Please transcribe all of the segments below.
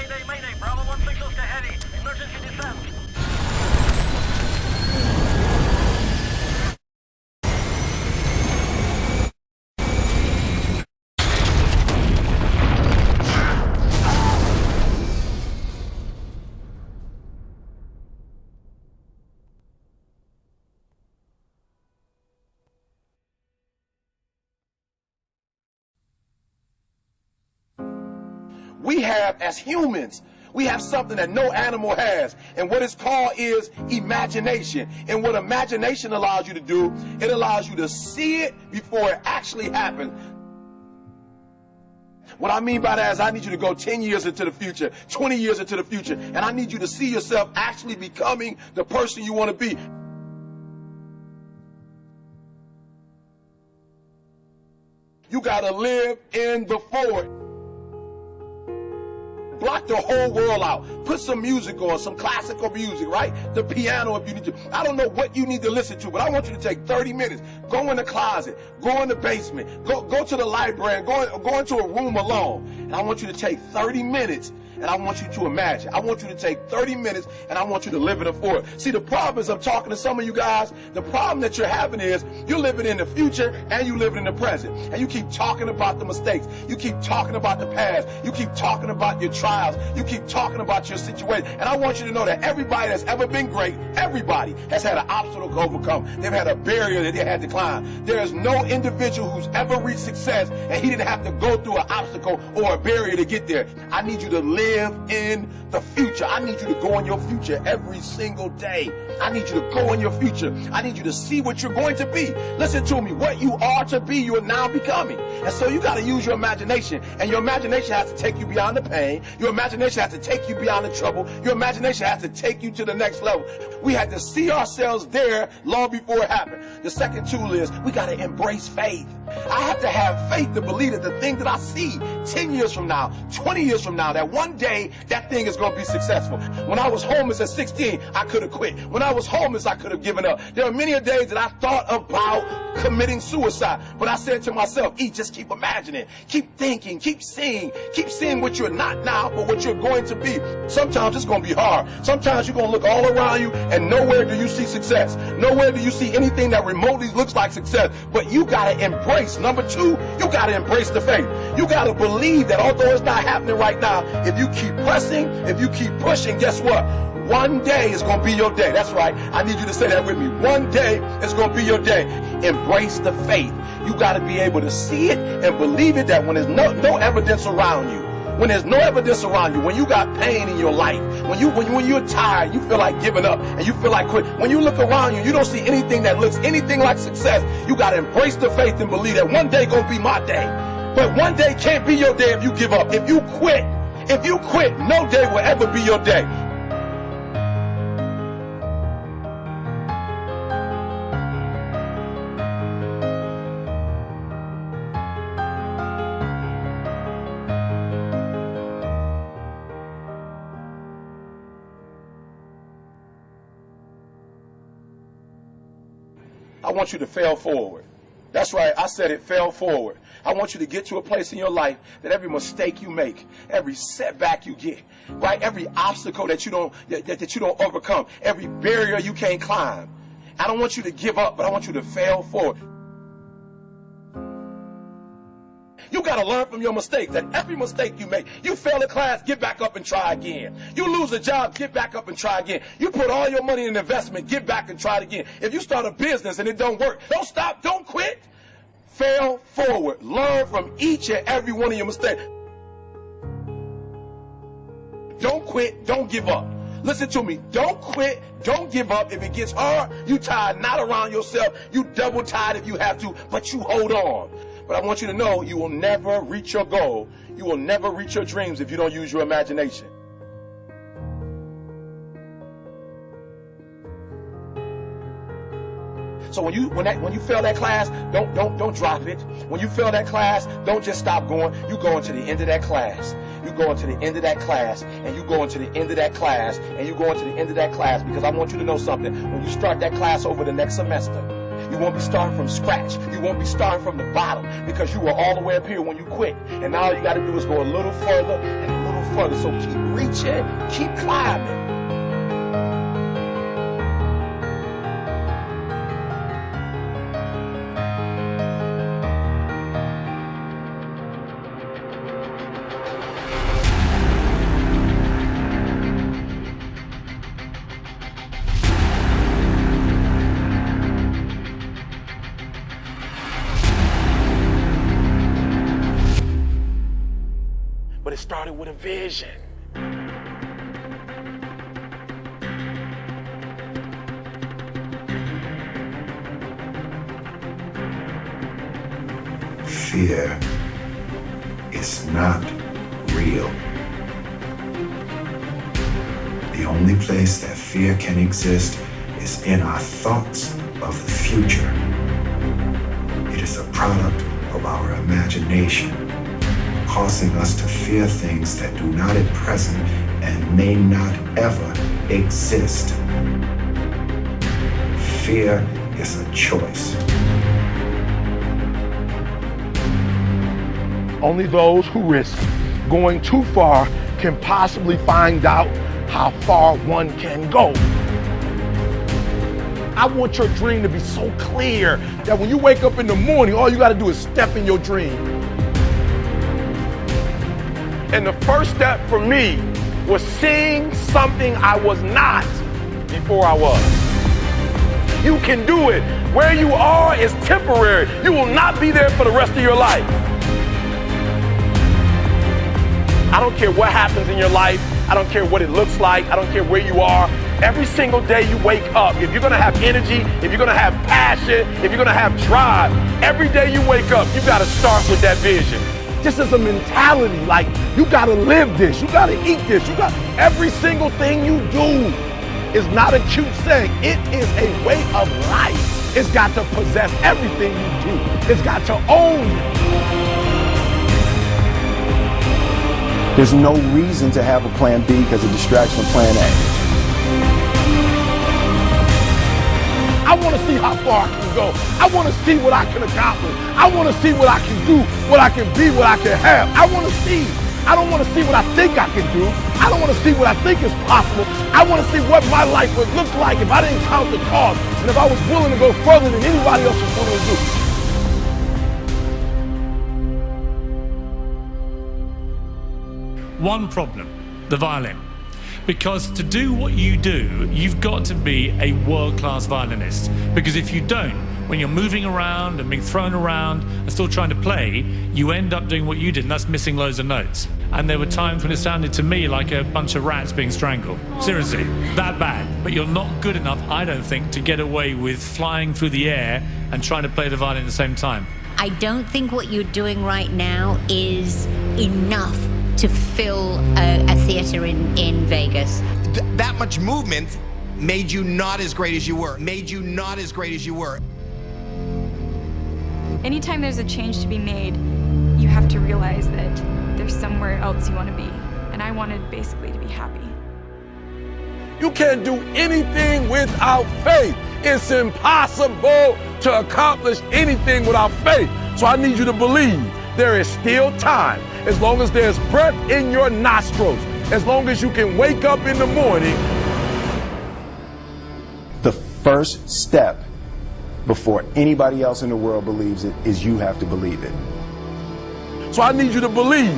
Mayday, mayday, Bravo 16 Oscar Heavy. Emergency descent. We have, as humans, we have something that no animal has. And what it's called is imagination. And what imagination allows you to do, it allows you to see it before it actually happens. What I mean by that is I need you to go 10 years into the future, 20 years into the future, and I need you to see yourself actually becoming the person you want to be. You got to live in the forward. Block the whole world out. Put some music on, some classical music, right? The piano if you need to. I don't know what you need to listen to, but I want you to take 30 minutes. Go in the closet. Go in the basement. Go to the library. Go into a room alone. And I want you to take 30 minutes and I want you to imagine. I want you to take 30 minutes and I want you to live in the forward. See, the problem is I'm talking to some of you guys. The problem that you're having is you're living in the future and you're living in the present. And you keep talking about the mistakes. You keep talking about the past. You keep talking about your trials. You keep talking about your situation. And I want you to know that everybody that's ever been great, everybody has had an obstacle to overcome. They've had a barrier that they had to climb. There is no individual who's ever reached success and he didn't have to go through an obstacle or a barrier to get there. I need you to live in the future. I need you to go in your future every single day. I need you to go in your future. I need you to see what you're going to be. Listen to me. What you are to be, you are now becoming. And so you got to use your imagination. And your imagination has to take you beyond the pain. Your imagination has to take you beyond the trouble. Your imagination has to take you to the next level. We had to see ourselves there long before it happened. The second tool is we got to embrace faith. I have to have faith to believe that the thing that I see 10 years from now, 20 years from now, that one day that thing is going to be successful. When I was homeless at 16, I could have quit. When I was homeless, I could have given up. There are many days that I thought about committing suicide. But I said to myself, just keep imagining, keep thinking, keep seeing what you're not now, but what you're going to be. Sometimes it's going to be hard. Sometimes you're going to look all around you and nowhere do you see success. Nowhere do you see anything that remotely looks like success. But you got to embrace. Number two, you got to embrace the faith. You got to believe that although it's not happening right now, if you keep pressing, if you keep pushing, guess what? One day is going to be your day. That's right. I need you to say that with me. One day is going to be your day. Embrace the faith. You got to be able to see it and believe it, that when there's no evidence around you, when there's no evidence around you, when you got pain in your life, when you're tired, you feel like giving up and you feel like quitting. When you look around you, you don't see anything that looks anything like success. You got to embrace the faith and believe that one day going to be my day. But one day can't be your day if you give up. If you quit, no day will ever be your day. I want you to fail forward. That's right, I said it, fail forward. I want you to get to a place in your life that every mistake you make, every setback you get, right, every obstacle that you don't overcome, every barrier you can't climb. I don't want you to give up, but I want you to fail forward. You got to learn from your mistakes, that every mistake you make, you fail a class, get back up and try again. You lose a job, get back up and try again. You put all your money in investment, get back and try it again. If you start a business and it don't work, don't stop, don't quit. Fail forward. Learn from each and every one of your mistakes. Don't quit, don't give up. Listen to me, don't quit, don't give up. If it gets hard, you tired, not around yourself, you double tired if you have to, but you hold on. But I want you to know you will never reach your goal. You will never reach your dreams if you don't use your imagination. So when you fail that class, don't drop it. When you fail that class, don't just stop going. You go into the end of that class. You go into the end of that class, and you go into the end of that class, and you go into the end of that class, because I want you to know something. When you start that class over the next semester, you won't be starting from scratch. You won't be starting from the bottom, because you were all the way up here when you quit. And now all you got to do is go a little further and a little further. So keep reaching, keep climbing. But it started with a vision. Fear is not real. The only place that fear can exist is in our thoughts of the future. It is a product of our imagination, causing us to fear things that do not at present and may not ever exist. Fear is a choice. Only those who risk going too far can possibly find out how far one can go. I want your dream to be so clear that when you wake up in the morning, all you gotta do is step in your dream. And the first step for me was seeing something I was not before I was. You can do it. Where you are is temporary. You will not be there for the rest of your life. I don't care what happens in your life. I don't care what it looks like. I don't care where you are. Every single day you wake up, if you're gonna have energy, if you're gonna have passion, if you're gonna have drive, every day you wake up, you gotta start with that vision. This is a mentality, like you gotta live this, you gotta eat this, you got every single thing you do is not a cute saying. It is a way of life. It's got to possess everything you do. It's got to own you. There's no reason to have a plan B because it distracts from plan A. I want to see how far I can go. I want to see what I can accomplish. I want to see what I can do, what I can be, what I can have. I want to see. I don't want to see what I think I can do. I don't want to see what I think is possible. I want to see what my life would look like if I didn't count the cost and if I was willing to go further than anybody else was willing to do. One problem, the violin. Because to do what you do, you've got to be a world-class violinist. Because if you don't, when you're moving around and being thrown around and still trying to play, you end up doing what you did, and that's missing loads of notes. And there were times when it sounded to me like a bunch of rats being strangled. Seriously, that bad. But you're not good enough, I don't think, to get away with flying through the air and trying to play the violin at the same time. I don't think what you're doing right now is enough to fill a theater in Vegas. That much movement made you not as great as you were. Anytime there's a change to be made, you have to realize that there's somewhere else you want to be. And I wanted basically to be happy. You can't do anything without faith. It's impossible to accomplish anything without faith. So I need you to believe there is still time. As long as there's breath in your nostrils, as long as you can wake up in the morning. The first step before anybody else in the world believes it is you have to believe it. So I need you to believe.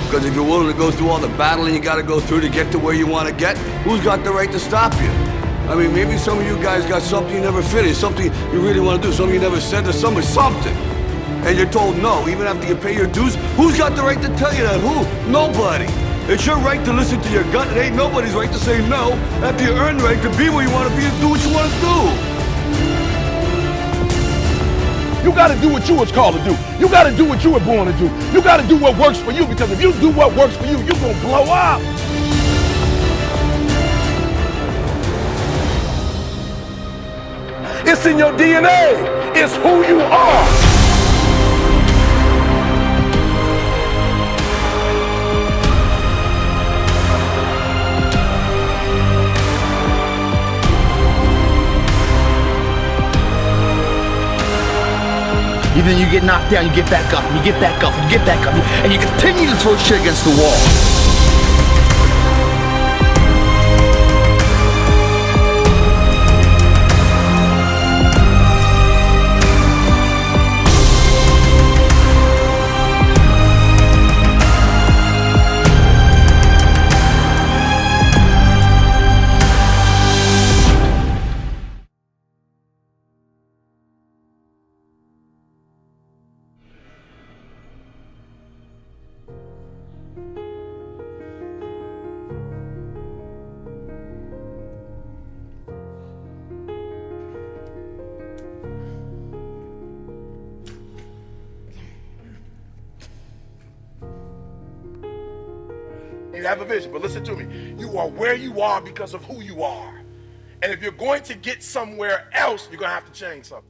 Because if you're willing to go through all the battling you got to go through to get to where you want to get, who's got the right to stop you? I mean, maybe some of you guys got something you never finished, something you really want to do, something you never said to somebody, something. And you're told no, even after you pay your dues. Who's got the right to tell you that? Who? Nobody. It's your right to listen to your gut. It ain't nobody's right to say no after you earn the right to be where you want to be and do what you want to do. You got to do what you was called to do. You got to do what you were born to do. You got to do what works for you, because if you do what works for you, you're going to blow up. It's in your DNA. It's who you are. Even you get knocked down, you get back up, and you get back up, and you get back up, and you continue to throw shit against the wall. You have a vision, but listen to me. You are where you are because of who you are. And if you're going to get somewhere else, you're going to have to change something.